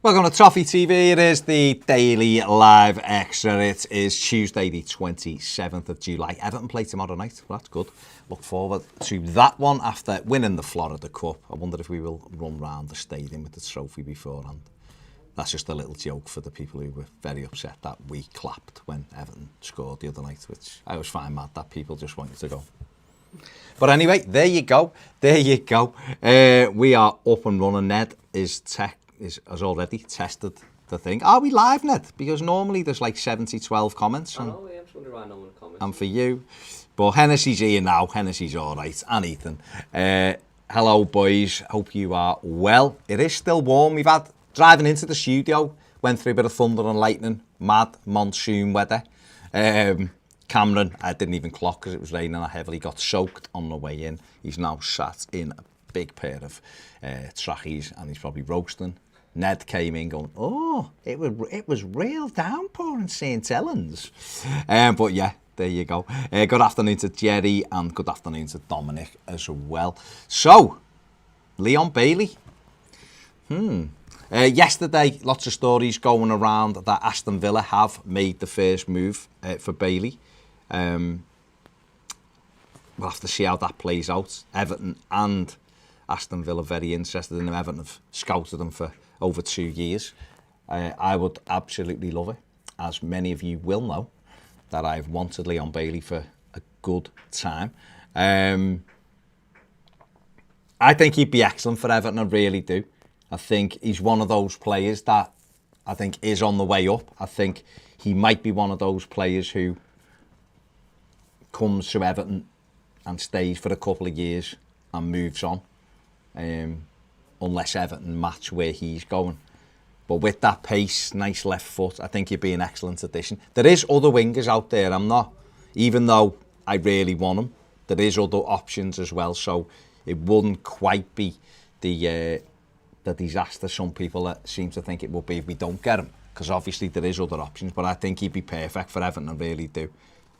Welcome to Toffee TV. It is the daily live extra. It is Tuesday, the 27th of July. Everton play tomorrow night. Well, that's good. Look forward to that one after winning the Florida Cup. I wonder if we will run round the stadium with the trophy beforehand. That's just a little joke for the people who were very upset that we clapped when Everton scored the other night, which I always find mad that people just want you to go. But anyway, there you go. There you go. We are up and running. Ned has already tested the thing. Are we live, Ned? Because normally there's like 12 comments. I know, yeah, I'm just wondering why no one comments. And for you. But Hennessy's here now. Hennessy's all right. And Ethan. Hello, boys. Hope you are well. It is still warm. We've had, driving into the studio, went through a bit of thunder and lightning. Mad monsoon weather. Cameron, I didn't even clock because it was raining. I heavily got soaked on the way in. He's now sat in a big pair of trackies and he's probably roasting. Ned came in going, oh, it was real downpour in St. Helens. But yeah, there you go. Good afternoon to Jerry and good afternoon to Dominic as well. So, Leon Bailey. Yesterday, lots of stories going around that Aston Villa have made the first move for Bailey. We'll have to see how that plays out. Everton and Aston Villa very interested in him. Everton have scouted him for over 2 years. I would absolutely love it, as many of you will know, that I've wanted Leon Bailey for a good time. I think he'd be excellent for Everton, I really do. I think he's one of those players that I think is on the way up. I think he might be one of those players who comes to Everton and stays for a couple of years and moves on. Unless Everton match where he's going. But with that pace, nice left foot, I think he'd be an excellent addition. There is other wingers out there. Even though I really want him, there is other options as well. So it wouldn't quite be the disaster some people seem to think it would be if we don't get him. Because obviously there is other options, but I think he'd be perfect for Everton, I really do.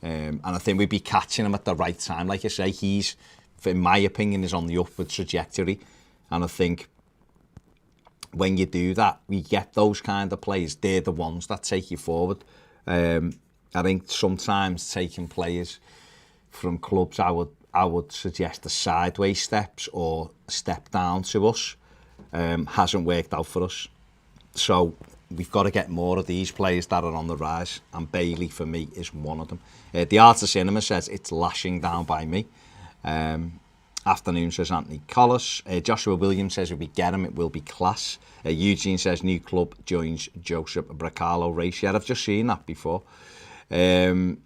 And I think we'd be catching him at the right time. Like I say, he's, in my opinion, is on the upward trajectory. And I think when you do that, we get those kind of players. They're the ones that take you forward. I think sometimes taking players from clubs, I would suggest the sideways steps or step down to us hasn't worked out for us. So we've got to get more of these players that are on the rise. And Bailey, for me, is one of them. The Art of Cinema says it's lashing down by me. Afternoon, says Anthony Collis. Joshua Williams says if we get him, it will be class. Eugene says new club joins Joseph Bracalo race. Yeah, I've just seen that before. Good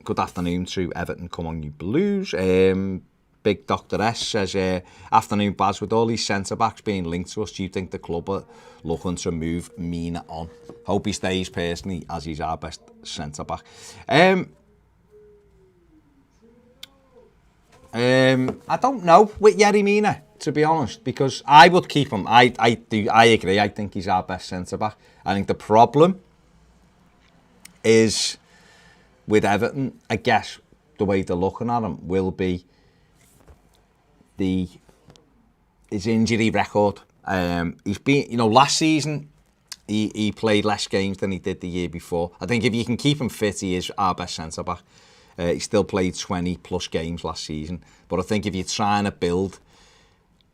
afternoon to Everton, come on you Blues. Big Dr S says, afternoon Baz, with all these centre-backs being linked to us, do you think the club are looking to move Mina on? Hope he stays personally, as he's our best centre-back. I don't know with Yerry Mina, to be honest, because I would keep him. I agree. I think he's our best centre-back. I think the problem is with Everton, I guess the way they're looking at him will be his injury record. He's been, last season he played less games than he did the year before. I think if you can keep him fit, he is our best centre-back. He still played 20 plus games last season. But I think if you're trying to build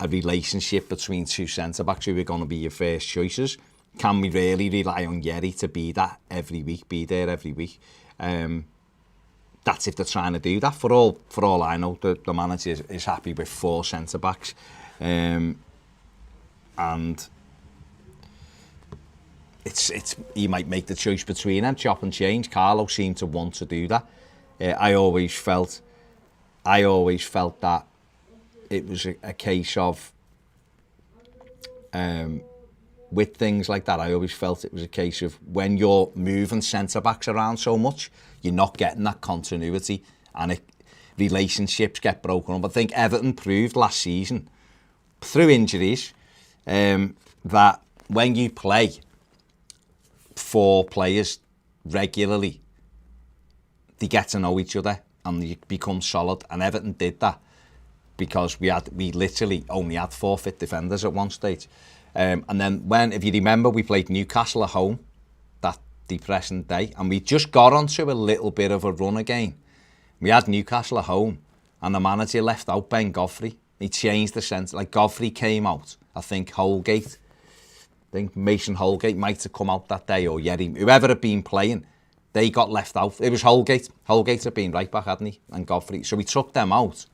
a relationship between two centre-backs who are going to be your first choices, can we really rely on Yerry to be there every week? That's if they're trying to do that. For all I know, the manager is happy with 4 centre-backs. And he might make the choice between them, chop and change. Carlo seemed to want to do that. I always felt that it was a case of, with things like that, I always felt it was a case of when you're moving centre-backs around so much, you're not getting that continuity and relationships get broken up. I think Everton proved last season, through injuries, that when you play 4 players regularly, they get to know each other and they become solid, and Everton did that. because we literally only had 4 fit defenders at one stage. And then if you remember, we played Newcastle at home that depressing day, and we just got onto a little bit of a run again. We had Newcastle at home, and the manager left out Ben Godfrey. He changed the sense. Like, Godfrey came out. I think Mason Holgate might have come out that day, or Yerry, whoever had been playing, they got left out. It was Holgate. Holgate had been right back, hadn't he? And Godfrey. So we took them out,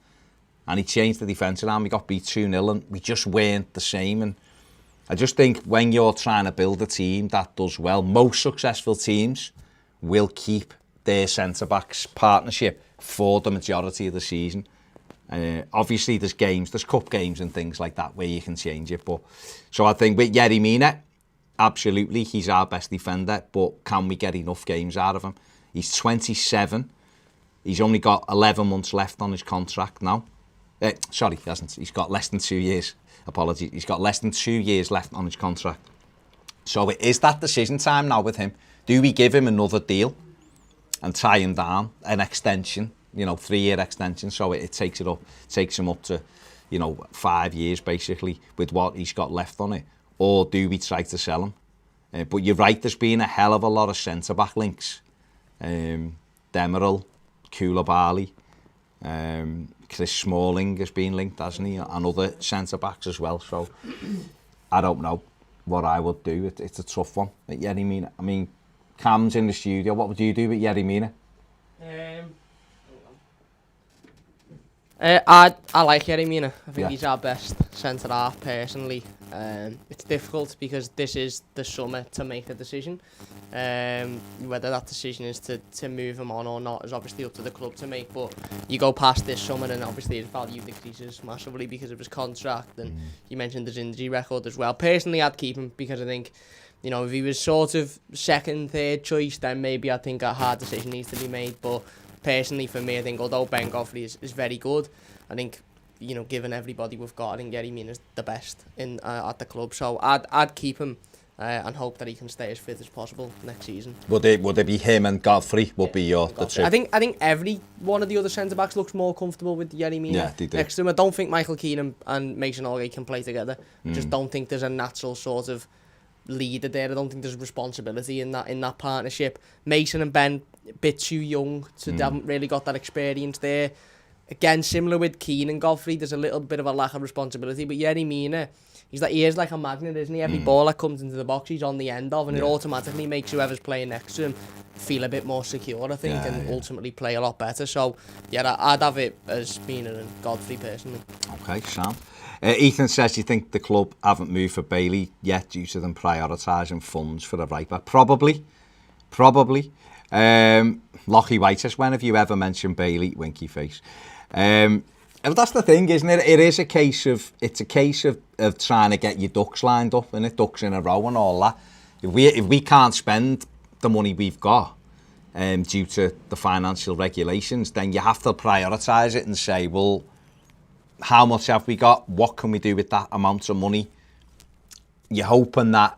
and he changed the defence around. We got beat 2-0, and we just weren't the same. And I just think when you're trying to build a team that does well, most successful teams will keep their centre-backs partnership for the majority of the season. Obviously, there's cup games and things like that where you can change it. But so I think with Yerry Mina, absolutely, he's our best defender. But can we get enough games out of him? He's 27. He's only got 11 months left on his contract now. Sorry, he hasn't. He's got less than 2 years. Apologies. He's got less than 2 years left on his contract. So it is that decision time now with him. Do we give him another deal and tie him down, an extension? 3-year extension, so it takes him up to, 5 years basically with what he's got left on it, or do we try to sell him? But you're right, there's been a hell of a lot of centre-back links. Demirel, Koulibaly, Chris Smalling has been linked, hasn't he, and other centre-backs as well, so I don't know what I would do. It's a tough one at Yerry Mina. I mean, Cam's in the studio, what would you do with Yerry Mina? I like Yerry Mina. I think he's our best centre-half, personally. It's difficult because this is the summer to make a decision. Whether that decision is to move him on or not is obviously up to the club to make, but you go past this summer and obviously his value decreases massively because of his contract, and you mentioned his injury record as well. Personally, I'd keep him because I think, if he was sort of second, third choice, then maybe I think a hard decision needs to be made, but personally, for me, I think although Ben Godfrey is very good, I think, given everybody we've got, I think Yerry Mina is the best at the club. So I'd keep him and hope that he can stay as fit as possible next season. Would it be him and Godfrey? Would be the two? I think every one of the other centre backs looks more comfortable with Yerry Mina next to him. I don't think Michael Keane and Mason Holgate can play together. I just don't think there's a natural sort of leader there. I don't think there's responsibility in that partnership. Mason and Ben, a bit too young, so they haven't really got that experience there. Again, similar with Keane and Godfrey, there's a little bit of a lack of responsibility, but Yerry Mina, he is like a magnet, isn't he? Every ball that comes into the box, he's on the end of, and it automatically makes whoever's playing next to him feel a bit more secure, I think, and ultimately play a lot better. So, I'd have it as Mina and Godfrey, personally. Okay, Sam. Ethan says, you think the club haven't moved for Bailey yet due to them prioritising funds for a right back? Probably. Lockie White says, when have you ever mentioned Bailey? Winky face. And that's the thing, isn't it? It's a case of trying to get your ducks lined up, and ducks in a row and all that. If we can't spend the money we've got due to the financial regulations, then you have to prioritise it and say, well, how much have we got? What can we do with that amount of money? You're hoping that,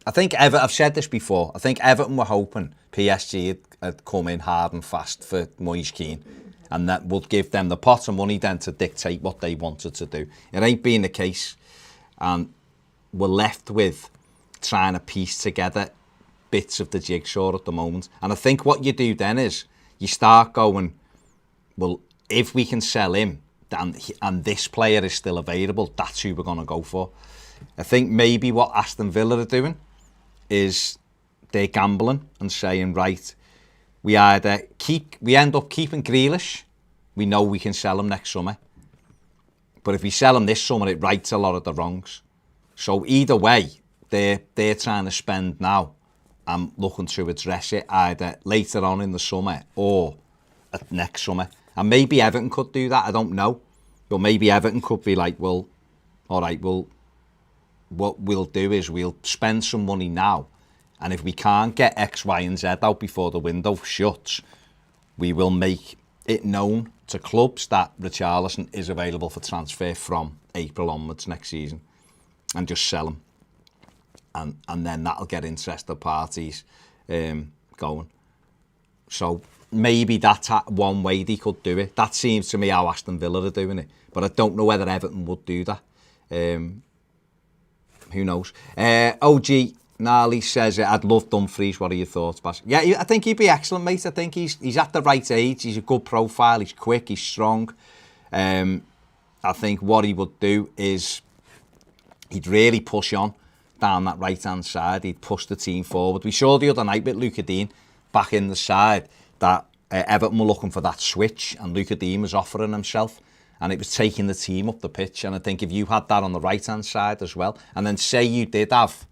I think I've said this before, I think Everton were hoping PSG had come in hard and fast for Moise Keane, and that would give them the pot of money then to dictate what they wanted to do. It ain't been the case, and we're left with trying to piece together bits of the jigsaw at the moment. And I think what you do then is you start going, well, if we can sell him, and this player is still available, that's who we're going to go for. I think maybe what Aston Villa are doing is they're gambling and saying, right, we end up keeping Grealish, we know we can sell him next summer. But if we sell him this summer, it rights a lot of the wrongs. So either way, they're trying to spend now and looking to address it either later on in the summer or next summer. And maybe Everton could do that, I don't know. But maybe Everton could be like, well, all right, well, what we'll do is we'll spend some money now, and if we can't get X, Y and Z out before the window shuts, we will make it known to clubs that Richarlison is available for transfer from April onwards next season, and just sell him. And then that'll get interested parties going. So maybe that's one way they could do it. That seems to me how Aston Villa are doing it. But I don't know whether Everton would do that. Who knows? OG Gnarly says, I'd love Dumfries. What are your thoughts, Bas? Yeah, I think he'd be excellent, mate. I think he's at the right age. He's a good profile. He's quick. He's strong. I think what he would do is he'd really push on down that right-hand side. He'd push the team forward. We saw the other night with Luca Dean back in the side that Everton were looking for that switch, and Luca Dean was offering himself, and it was taking the team up the pitch. And I think if you had that on the right-hand side as well, and then say you did have,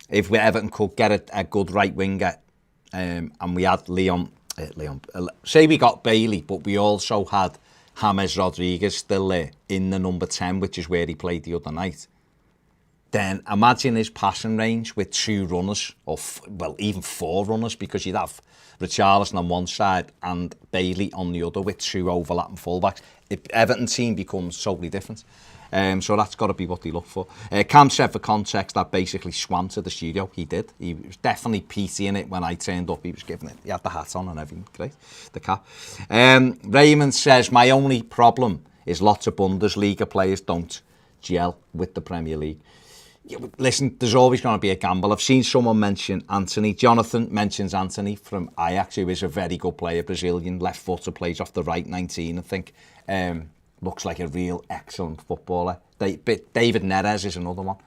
if Everton could get a good right winger, and we had say we got Bailey, but we also had James Rodriguez still there in the number 10, which is where he played the other night, then imagine his passing range with 2 runners, or even 4 runners, because you'd have Richarlison on one side and Bailey on the other with 2 overlapping fullbacks. Everton team becomes totally different. So that's got to be what they look for. Cam said, for context, that basically swam to the studio. He did. He was definitely PT in it when I turned up. He was giving it. He had the hat on and everything. Great. The cap. Raymond says, my only problem is lots of Bundesliga players don't gel with the Premier League. Yeah, listen, there's always going to be a gamble. I've seen someone mention Anthony. Jonathan mentions Anthony from Ajax, who is a very good player, Brazilian, left footer, plays off the right, 19, I think. Looks like a real excellent footballer. David Neres is another one.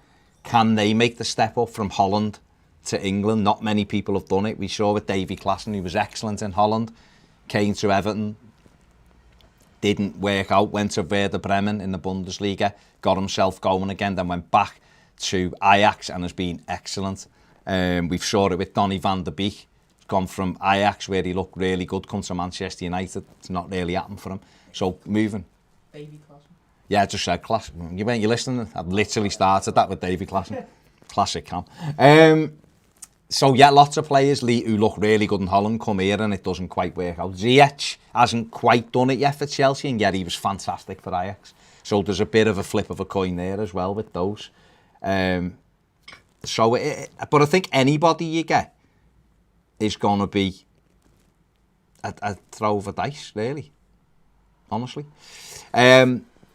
Can they make the step up from Holland to England? Not many people have done it. We saw with Davy Klaassen, who was excellent in Holland, came to Everton, didn't work out, went to Werder Bremen in the Bundesliga, got himself going again, then went back to Ajax and has been excellent. We've saw it with Donny van der Beek. Gone from Ajax, where he looked really good, come to Manchester United. It's not really happened for him. So moving. Davy Klaassen. Yeah, I just said Klaassen. You weren't listening? I've literally started that with Davy Klaassen. Classic Cam. So yeah, lots of players who look really good in Holland come here and it doesn't quite work out. Ziyech hasn't quite done it yet for Chelsea, and yet he was fantastic for Ajax. So there's a bit of a flip of a coin there as well with those. But I think anybody you get is going to be a throw of a dice, really, honestly.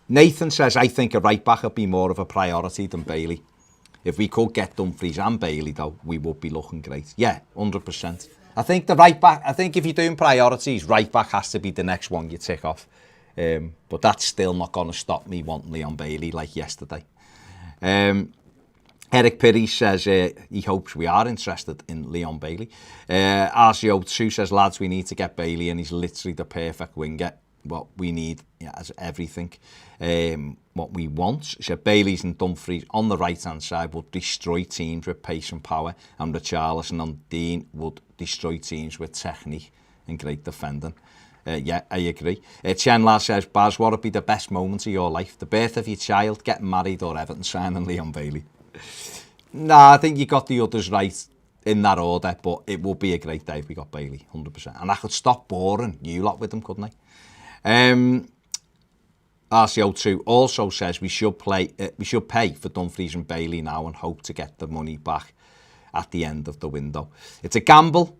Nathan says, I think a right-back would be more of a priority than Bailey. If we could get Dumfries and Bailey, though, we would be looking great. Yeah, 100%. I think the right-back, I think if you're doing priorities, right-back has to be the next one you tick off. But that's still not going to stop me wanting Leon Bailey like yesterday. Eric Pirry says he hopes we are interested in Leon Bailey. RCO2 says, lads, we need to get Bailey, and he's literally the perfect winger. What we need, as everything, what we want. So Bailey's and Dumfries on the right-hand side would destroy teams with pace and power, and Richarlison and Dean would destroy teams with technique and great defending. Yeah, I agree. Chenla says, Baz, what would be the best moment of your life? The birth of your child, getting married, or Everton signing Leon Bailey? Nah, I think you got the others right in that order, but it would be a great day if we got Bailey, 100%. And I could stop boring you lot with them, couldn't I? RCO2 also says we should pay for Dumfries and Bailey now and hope to get the money back at the end of the window. It's a gamble,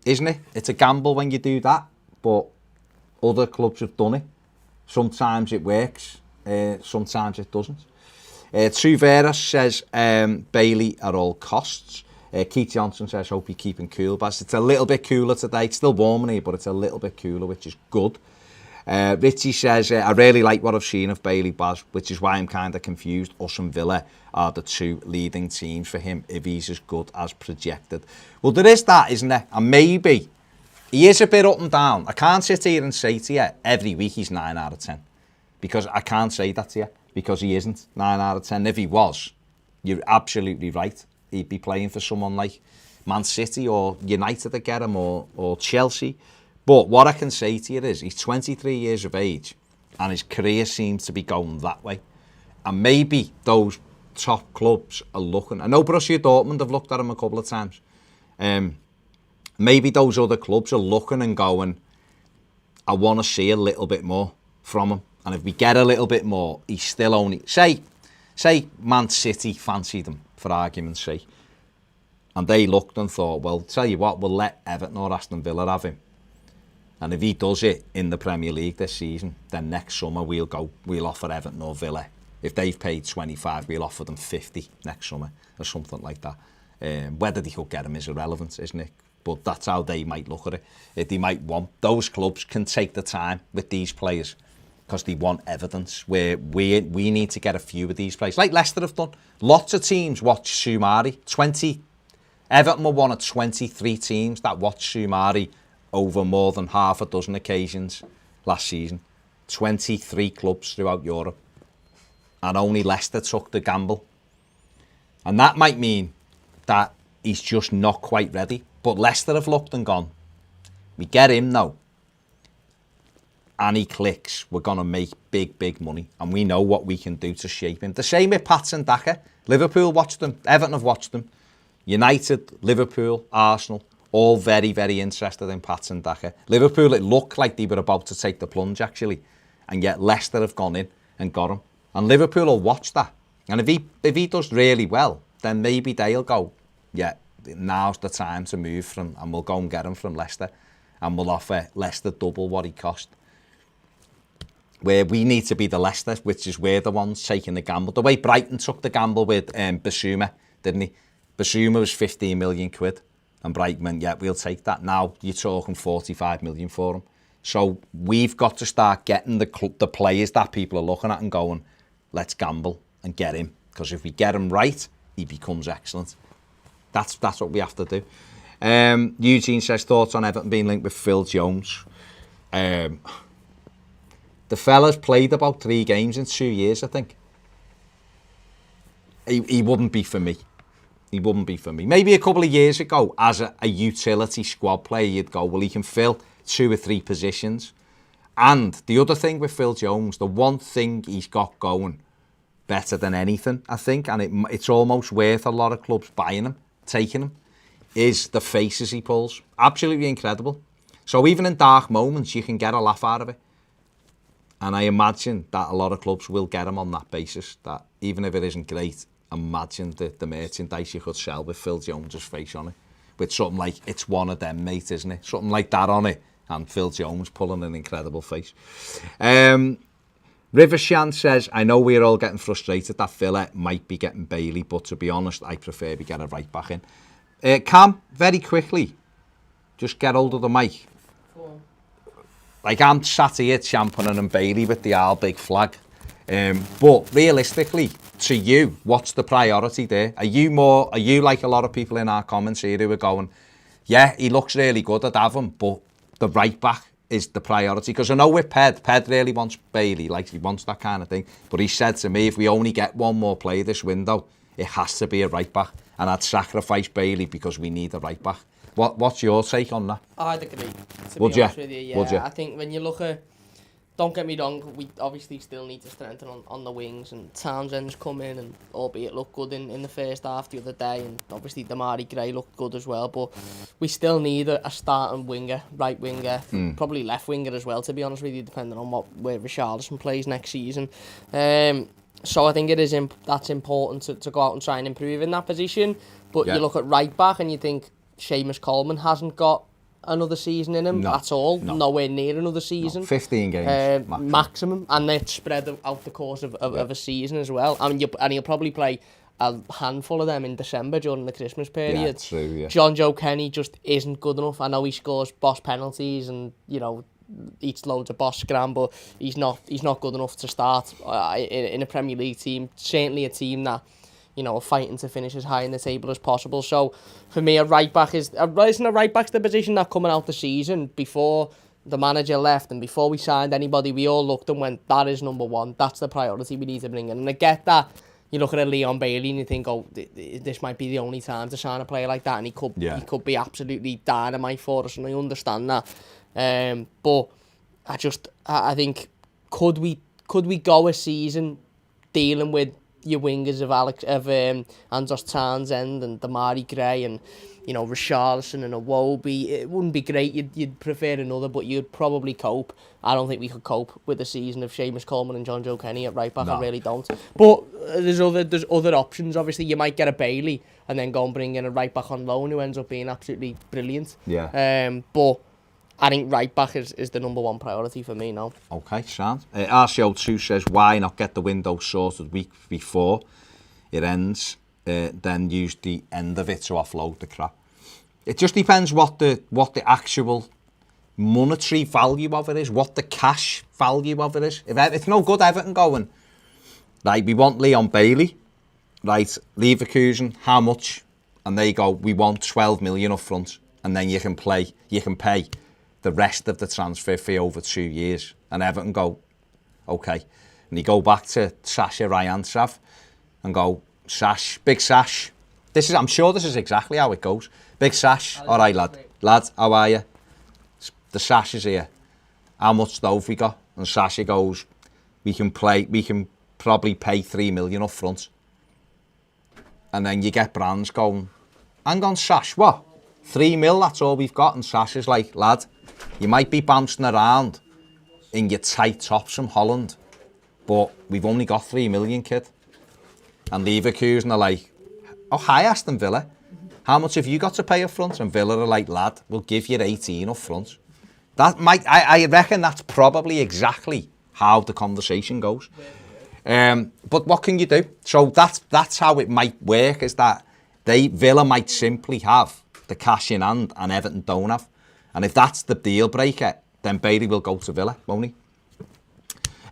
isn't it? It's a gamble when you do that, but other clubs have done it. Sometimes it works, sometimes it doesn't. Truveras says Bailey at all costs. Keith Johnson says, hope you're keeping cool, Baz. It's a little bit cooler today. It's still warm in here, but it's a little bit cooler, which is good. Richie says, I really like what I've seen of Bailey, Baz, which is why I'm kind of confused. Us and Villa are the 2 leading teams for him if he's as good as projected. Well, there is that, isn't there? And maybe he is a bit up and down. I can't sit here and say to you every week he's 9 out of 10. Because I can't say that to you, because he isn't 9 out of 10. If he was, you're absolutely right. He'd be playing for someone like Man City or United to get him, or Chelsea. But what I can say to you is he's 23 years of age and his career seems to be going that way. And maybe those top clubs are looking. I know Borussia Dortmund have looked at him a couple of times. Maybe those other clubs are looking and going, I want to see a little bit more from him. And if we get a little bit more, he's still only... Say Man City fancied him, for argument's sake. And they looked and thought, well, tell you what, we'll let Everton or Aston Villa have him. And if he does it in the Premier League this season, then next summer we'll offer Everton or Villa. If they've paid 25, we'll offer them 50 next summer or something like that. Whether they could get him is irrelevant, isn't it? But that's how they might look at it. If they might want, those clubs can take the time with these players because they want evidence where we need to get a few of these players. Like Leicester have done. Lots of teams watch Soumare. Everton were one of 23 teams that watched Soumare over more than half a dozen occasions last season. 23 clubs throughout Europe. And only Leicester took the gamble. And that might mean that he's just not quite ready. But Leicester have looked and gone, we get him now, and he clicks, we're going to make big, big money. And we know what we can do to shape him. The same with Patson Daka. Liverpool watched them, Everton have watched them. United, Liverpool, Arsenal, all very, very interested in Patson Daka. Liverpool, it looked like they were about to take the plunge, actually. And yet Leicester have gone in and got him. And Liverpool will watch that. And if he does really well, then maybe they'll go, yeah, now's the time to move from, and we'll go and get him from Leicester, and we'll offer Leicester double what he cost. Where we need to be the Leicester, which is we're the ones taking the gamble. The way Brighton took the gamble with Basuma, didn't he? Basuma was 15 million quid, and Brighton went, yeah, we'll take that. Now you're talking 45 million for him. So we've got to start getting the players that people are looking at and going, let's gamble and get him. Because if we get him right, he becomes excellent. That's what we have to do. Eugene says, thoughts on Everton being linked with Phil Jones. The fella's played about 3 games in 2 years, I think. He wouldn't be for me. He wouldn't be for me. Maybe a couple of years ago, as a utility squad player, you'd go, well, he can fill 2 or 3 positions. And the other thing with Phil Jones, the one thing he's got going better than anything, I think, and it's almost worth a lot of clubs buying him, taking him, is the faces he pulls. Absolutely incredible. So even in dark moments, you can get a laugh out of it. And I imagine that a lot of clubs will get him on that basis, that even if it isn't great, imagine the merchandise you could sell with Phil Jones' face on it. With something like, it's one of them, mate, isn't it? Something like that on it. And Phil Jones pulling an incredible face. Rivershan says, I know we're all getting frustrated that Villa might be getting Bailey, but to be honest, I prefer we get a right back in. Cam, very quickly, just get hold of the mic. Cool. Like, I'm sat here championing and Bailey with the Al Big flag. But realistically, to you, what's the priority there? Are you like a lot of people in our comments here who are going, yeah, he looks really good at Avon, but the right back is the priority? Because I know with Ped really wants Bailey, like he wants that kind of thing. But he said to me, if we only get one more player this window, it has to be a right back. And I'd sacrifice Bailey because we need a right back. What's your take on that? I'd agree, to Would be honest with you. Yeah, Would you? I think when you look at, don't get me wrong, we obviously still need to strengthen on the wings, and Townsend's come in and albeit looked good in the first half the other day, and obviously Damari Gray looked good as well, but we still need a starting winger, right winger, probably left winger as well, to be honest with you, depending on where Richarlison plays next season. So I think it is that's important to go out and try and improve in that position, but you look at right back and you think Seamus Coleman hasn't got another season in him at all, nowhere near another season. 15 games maximum, and they're spread out the course of a season as well. I mean, and he'll probably play a handful of them in December during the Christmas period. Yeah, true, yeah. John Joe Kenny just isn't good enough. I know he scores boss penalties and, you know, eats loads of boss scram, but he's not good enough to start in a Premier League team. Certainly a team that, you know, are fighting to finish as high in the table as possible. So for me, a right back's the position that coming out the season before the manager left and before we signed anybody, we all looked and went, that is number one. That's the priority we need to bring in. And I get that. You look at a Leon Bailey and you think, oh, this might be the only time to sign a player like that, and he could be absolutely dynamite for us, and I understand that. But I think could we go a season dealing with your wingers of Andros Townsend and Damari Gray and, you know, Richarlison and Iwobi? It wouldn't be great. You'd prefer another, but you'd probably cope. I don't think we could cope with the season of Seamus Coleman and John Joe Kenny at right back. No. I really don't. But there's other options. Obviously, you might get a Bailey and then go and bring in a right back on loan who ends up being absolutely brilliant. Yeah. But I think right back is the number one priority for me now. Okay, sound. RCO2 says, why not get the window sorted week before it ends, then use the end of it to offload the crap? It just depends what the actual monetary value of it is, what the cash value of it is. If it's no good Everton going, right, we want Leon Bailey, right, Leverkusen, how much? And they go, we want 12 million up front, and then you can pay the rest of the transfer fee over 2 years. And Everton go, okay. And you go back to Sasha Ryantsev and go, Sash, big Sash. I'm sure this is exactly how it goes. Big Sash, all right, lad, how are you? The Sash is here. How much dough have we got? And Sasha goes, we can probably pay 3 million up front. And then you get Brands going, hang on, Sash, what? 3 mil, that's all we've got. And Sash is like, lad, you might be bouncing around in your tight tops from Holland, but we've only got 3 million, kid. And Leverkusen are like, oh, hi, Aston Villa. How much have you got to pay up front? And Villa are like, lad, we'll give you 18 up front. I reckon that's probably exactly how the conversation goes. But what can you do? So that's how it might work, is that Villa might simply have the cash in hand and Everton don't have. And if that's the deal breaker, then Bailey will go to Villa, won't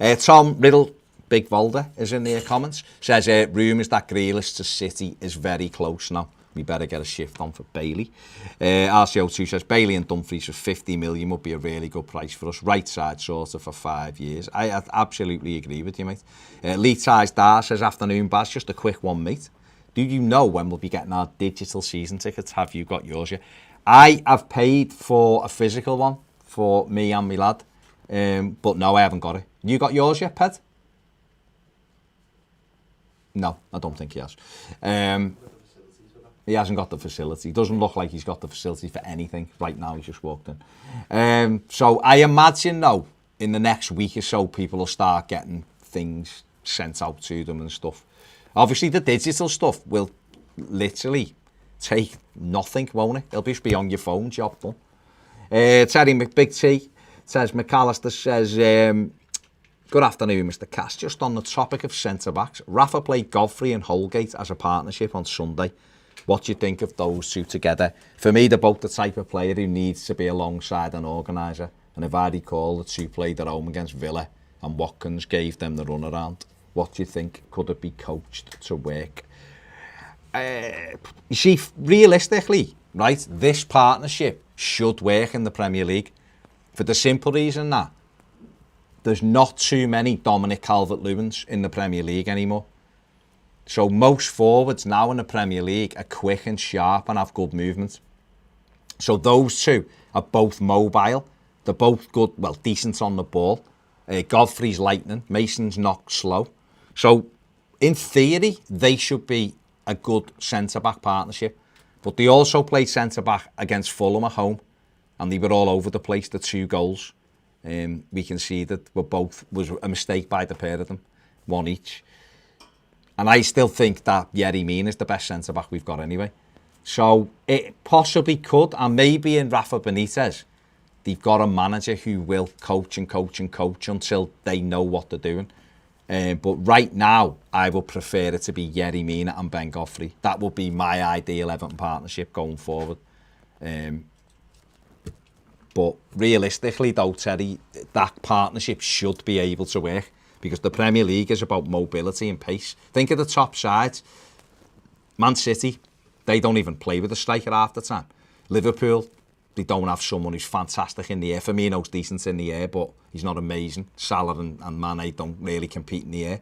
he? Tom Riddle, Big Volder, is in the comments. Says, rumours that Grealish to City is very close now. We better get a shift on for Bailey. RCO2 says, Bailey and Dumfries for 50 million would be a really good price for us. Right side sort of for 5 years. I absolutely agree with you, mate. Lee Ties Dar says, afternoon, Baz, just a quick one, mate. Do you know when we'll be getting our digital season tickets? Have you got yours yet? I have paid for a physical one for me and my lad. But no, I haven't got it. You got yours yet, Ped? No, I don't think he has. He hasn't got the facility. It doesn't look like he's got the facility for anything. Right now, he's just walked in. So I imagine, though, in the next week or so, people will start getting things sent out to them and stuff. Obviously, the digital stuff will literally take nothing, won't it? It'll just be on your phone, job done. Terry Big T says, McAllister says, good afternoon, Mr. Cass. Just on the topic of centre-backs, Rafa played Godfrey and Holgate as a partnership on Sunday. What do you think of those two together? For me, they're both the type of player who needs to be alongside an organiser. And if I recall, the two played at home against Villa and Watkins gave them the runaround. What do you think? Could it be coached to work? You see, realistically, right, this partnership should work in the Premier League for the simple reason that there's not too many Dominic Calvert-Lewins in the Premier League anymore. So most forwards now in the Premier League are quick and sharp and have good movement. So those two are both mobile. They're both good, well, decent on the ball. Godfrey's lightning, Mason's not slow. So in theory, they should be a good centre-back partnership. But they also played centre-back against Fulham at home, and they were all over the place, the 2 goals. We can see that was a mistake by the pair of them, one each. And I still think that Yerry Mina is the best centre-back we've got anyway. So it possibly could, and maybe in Rafa Benitez, they've got a manager who will coach and coach and coach until they know what they're doing. But right now, I would prefer it to be Yerry Mina and Ben Godfrey. That would be my ideal Everton partnership going forward. But realistically, though, Terry, that partnership should be able to work because the Premier League is about mobility and pace. Think of the top sides. Man City, they don't even play with a striker half the time. Liverpool, they don't have someone who's fantastic in the air. Firmino's decent in the air, but he's not amazing. Salah and Mane don't really compete in the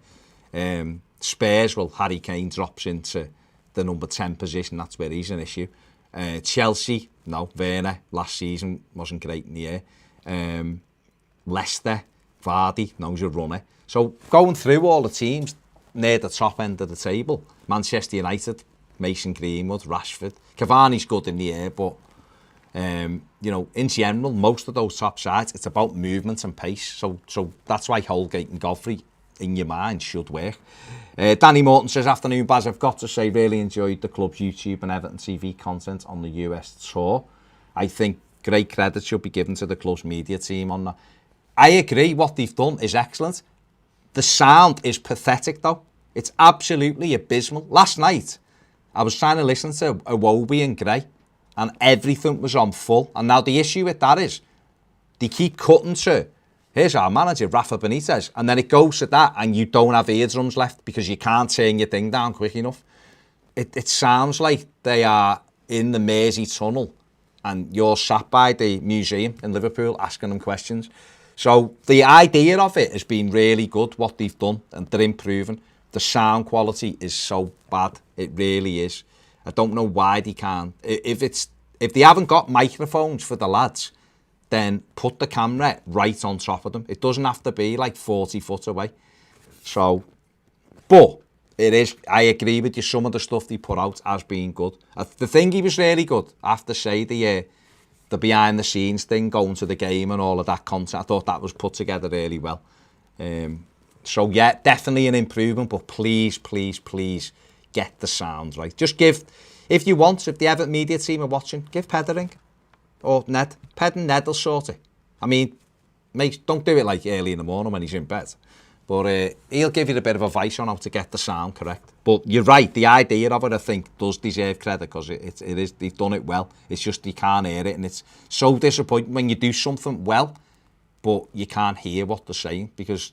air. Spurs, well, Harry Kane drops into the number 10 position. That's where he's an issue. Chelsea, no. Werner, last season, wasn't great in the air. Leicester, Vardy, no, he's a runner. So going through all the teams near the top end of the table, Manchester United, Mason Greenwood, Rashford. Cavani's good in the air, but you know, in general, most of those top sides, it's about movement and pace. So that's why Holgate and Godfrey, in your mind, should work. Danny Morton says, afternoon, Baz. I've got to say, really enjoyed the club's YouTube and Everton TV content on the US tour. I think great credit should be given to the close media team on that. I agree, what they've done is excellent. The sound is pathetic though. It's absolutely abysmal. Last night, I was trying to listen to Iwobi and Gray, and everything was on full. And now the issue with that is, they keep cutting to, here's our manager, Rafa Benitez, and then it goes to that, and you don't have eardrums left because you can't turn your thing down quick enough. It sounds like they are in the Mersey tunnel, and you're sat by the museum in Liverpool asking them questions. So the idea of it has been really good, what they've done, and they're improving. The sound quality is so bad, it really is. I don't know why they can't. If they haven't got microphones for the lads, then put the camera right on top of them. It doesn't have to be like 40 foot away. So, but it is, I agree with you, some of the stuff they put out has been good. The thing he was really good, I have to say, the behind the scenes thing, going to the game and all of that content, I thought that was put together really well. So yeah, definitely an improvement, but please, please, please get the sound right. Just give, if you want, if the Everton media team are watching, give Ped a ring. Or Ned. Ped and Ned will sort it. I mean, don't do it like early in the morning when he's in bed. But he'll give you a bit of advice on how to get the sound correct. But you're right, the idea of it, I think, does deserve credit because it is, they've done it well. It's just you can't hear it, and it's so disappointing when you do something well, but you can't hear what they're saying, because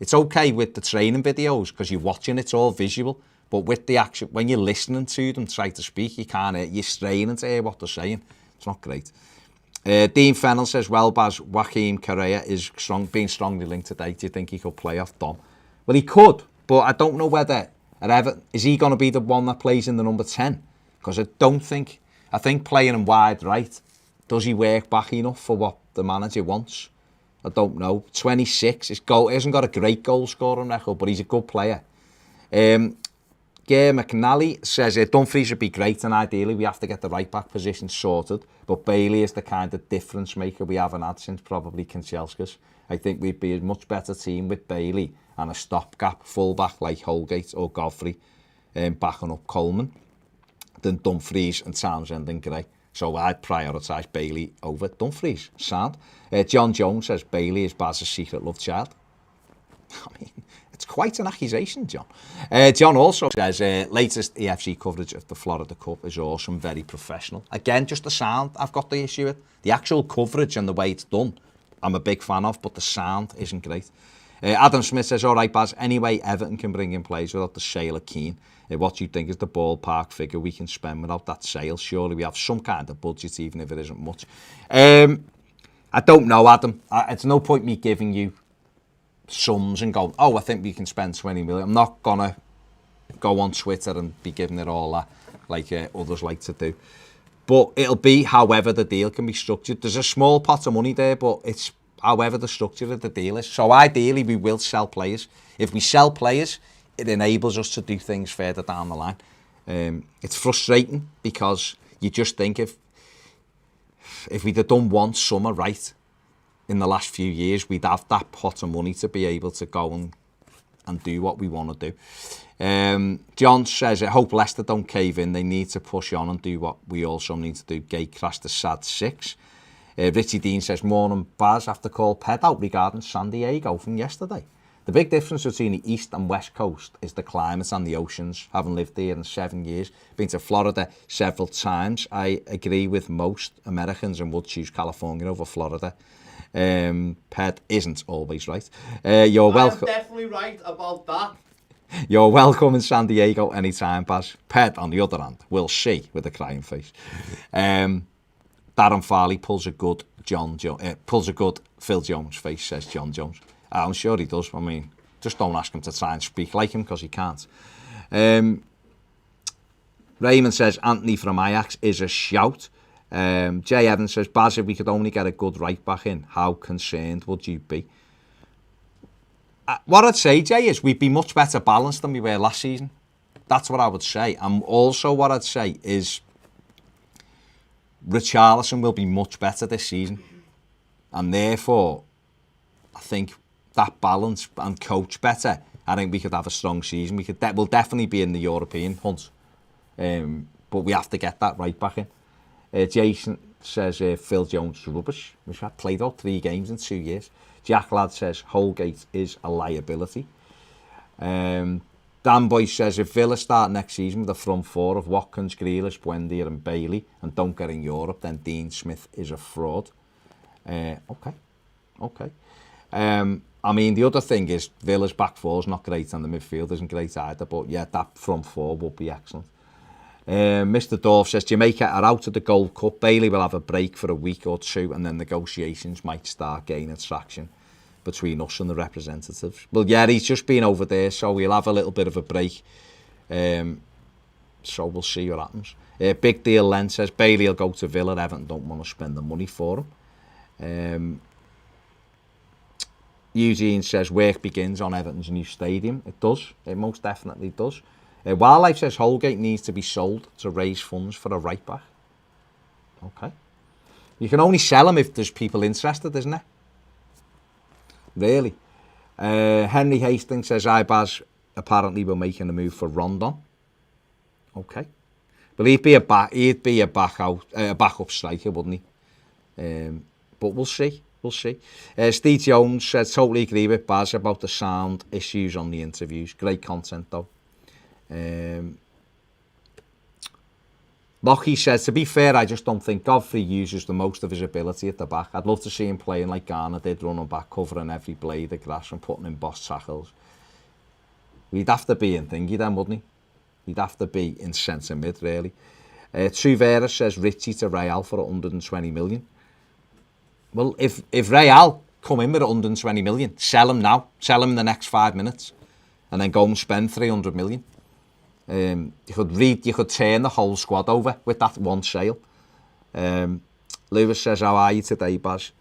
it's okay with the training videos because you're watching, it's all visual, but with the action, when you're listening to them try to speak, you can't hear, you're straining to hear what they're saying. It's not great. Dean Fennell says, well, Baz, Joaquim Correa is being strongly linked today. Do you think he could play off Dom? Well, he could, but I don't know whether at Everton, is he going to be the one that plays in the number 10? Because I think playing him wide right, does he work back enough for what the manager wants? I don't know. 26, he hasn't got a great goal scoring record, but he's a good player. Gare McNally says Dumfries would be great, and ideally we have to get the right back position sorted, but Bailey is the kind of difference maker we haven't had since probably Kanchelskis. I think we'd be a much better team with Bailey and a stopgap fullback like Holgate or Godfrey backing up Coleman than Dumfries and Townsend and Gray. So I'd prioritise Bailey over Dumfries. Sound. John Jones says Bailey is Baz's secret love child. I mean, it's quite an accusation, John. John also says, latest EFC coverage of the Florida Cup is awesome, very professional. Again, just the sound I've got the issue with. The actual coverage and the way it's done, I'm a big fan of, but the sound isn't great. Adam Smith says, all right, Baz, anyway, Everton can bring in players without the sale of Keane. What do you think is the ballpark figure we can spend without that sale? Surely we have some kind of budget, even if it isn't much. I don't know, Adam. It's no point me giving you sums and going, oh, I think we can spend 20 million. I'm not going to go on Twitter and be giving it all that like others like to do. But it'll be however the deal can be structured. There's a small pot of money there, but it's however the structure of the deal is. So ideally, we will sell players. If we sell players, it enables us to do things further down the line. It's frustrating because you just think if we'd have done one summer right in the last few years, we'd have that pot of money to be able to go and do what we want to do. John says, I hope Leicester don't cave in. They need to push on and do what we also need to do. Gate crashed the sad 6. Richie Dean says, morning Baz, have to call Ped out regarding San Diego from yesterday. The big difference between the East and West Coast is the climate and the oceans. Having lived there in 7 years, been to Florida several times, I agree with most Americans and would choose California over Florida. Ped isn't always right. You're welcome. I'm definitely right about that. You're welcome in San Diego anytime, Baz. Ped, on the other hand, will see with a crying face. Darren Farley pulls a good Phil Jones face, says John Jones. I'm sure he does. I mean, just don't ask him to try and speak like him because he can't. Raymond says Anthony from Ajax is a shout. Jay Evans says, Baz, if we could only get a good right back in, how concerned would you be? What I'd say, Jay, is we'd be much better balanced than we were last season. That's what I would say. And also what I'd say is Richarlison will be much better this season. And therefore, I think that balance and coach better, I think we could have a strong season. We'll definitely be in the European hunt. But we have to get that right back in. says Phil Jones is rubbish. We've played out 3 games in 2 years. Jack Ladd says Holgate is a liability. Dan Boy says if Villa start next season with a front 4 of Watkins, Grealish, Buendia and Bailey and don't get in Europe, then Dean Smith is a fraud. Okay. I mean, the other thing is Villa's back 4 is not great and the midfield isn't great either, but yeah, that front 4 would be excellent. Mr. Dorf says Jamaica are out of the Gold Cup. Bailey will have a break for a week or 2 and then negotiations might start gaining traction between us and the representatives. Well, yeah, he's just been over there, so we'll have a little bit of a break. So we'll see what happens. Big Deal Len says Bailey will go to Villa. Everton don't want to spend the money for him. Eugene says work begins on Everton's new stadium. It does. It most definitely does. Wildlife says Holgate needs to be sold to raise funds for a right back. Okay. You can only sell them if there's people interested, isn't it? Really. Henry Hastings says Ibaz apparently we're making a move for Rondon. Okay. But he'd be a backup striker, wouldn't he? But we'll see. Steve Jones says totally agree with Baz about the sound issues on the interviews. Great content though. Lockie says, to be fair, I just don't think Godfrey uses the most of his ability at the back. I'd love to see him playing like Garner did, running back, covering every blade of grass and putting in boss tackles. He'd have to be in thingy then, wouldn't he? He'd have to be in centre mid, really. Truvera says Richie to Real for 120 million. Well, if Real come in with 120 million, sell him now. Sell him in the next 5 minutes. And then go and spend 300 million. You could turn the whole squad over with that one sale. Lewis says, how are you today, Baz?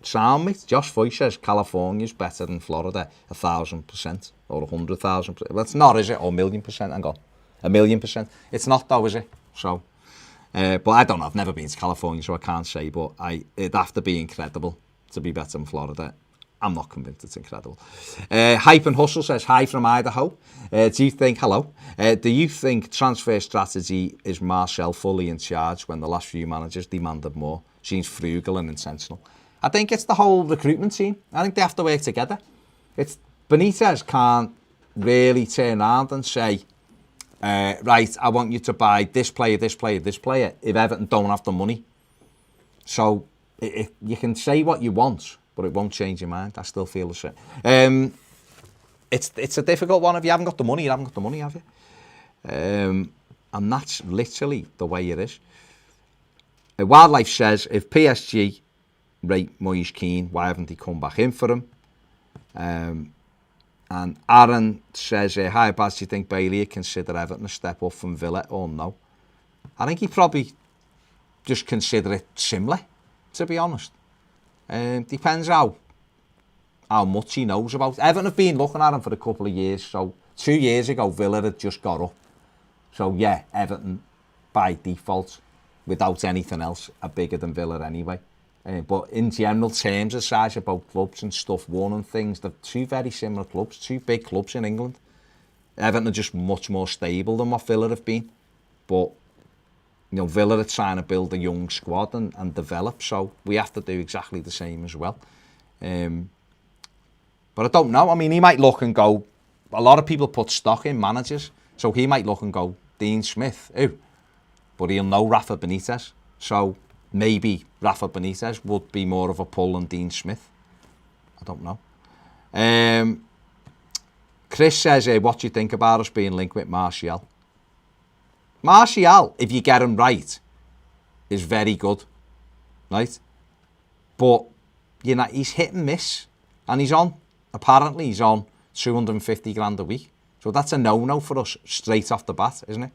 Sound, mate. Josh Foy says California's better than Florida 1,000% or 100,000%. Well, it's not, is it? Or 1,000,000%. Hang on. 1,000,000%. It's not though, is it? So, but I don't know. I've never been to California, so I can't say. But it'd have to be incredible to be better than Florida. I'm not convinced it's incredible. Hype and Hustle says, hi from Idaho. Do you think transfer strategy is Marcel fully in charge when the last few managers demanded more? Seems frugal and intentional. I think it's the whole recruitment team. I think they have to work together. Benitez can't really turn around and say, right, I want you to buy this player, if Everton don't have the money. So you can say what you want, but it won't change your mind. I still feel the same. It's a difficult one. If you haven't got the money, you haven't got the money, have you? And that's literally the way it is. Wildlife says, if PSG rate Moyes Keane, why haven't he come back in for him? And Aaron says, hi Baz, do you think Bailey would consider Everton a step up from Villa or no? I think he'd probably just consider it similar, to be honest. Depends how much he knows about it. Everton have been looking at him for a couple of years. So 2 years ago, Villa had just got up. So yeah, Everton, by default, without anything else, are bigger than Villa anyway. But in general terms, the size of both clubs and stuff won and things, they're 2 very similar clubs, 2 big clubs in England. Everton are just much more stable than what Villa have been. But Villa are trying to build a young squad and develop, so we have to do exactly the same as well. But I don't know. I mean, he might look and go, a lot of people put stock in managers, so he might look and go, Dean Smith, but he'll know Rafa Benitez. So maybe Rafa Benitez would be more of a pull than Dean Smith. I don't know. Chris says, what do you think about us being linked with Martial? Martial, if you get him right, is very good, right? But, he's hit and miss. And he's on 250 grand a week. So that's a no-no for us straight off the bat, isn't it?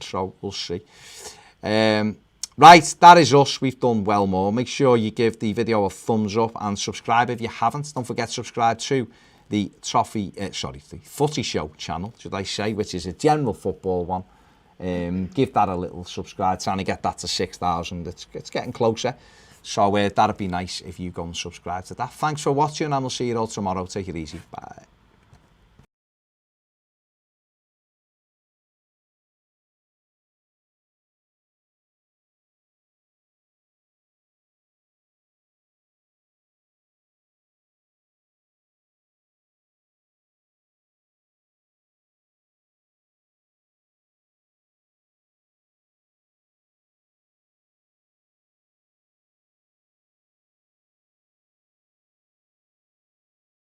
So, we'll see. Right, that is us. We've done well more. Make sure you give the video a thumbs up and subscribe if you haven't. Don't forget to subscribe to the the Footy Show channel, should I say, which is a general football one. Give that a little subscribe, trying to get that to 6,000. It's getting closer. So that'd be nice if you go and subscribe to that. Thanks for watching, and we'll see you all tomorrow. Take it easy. Bye.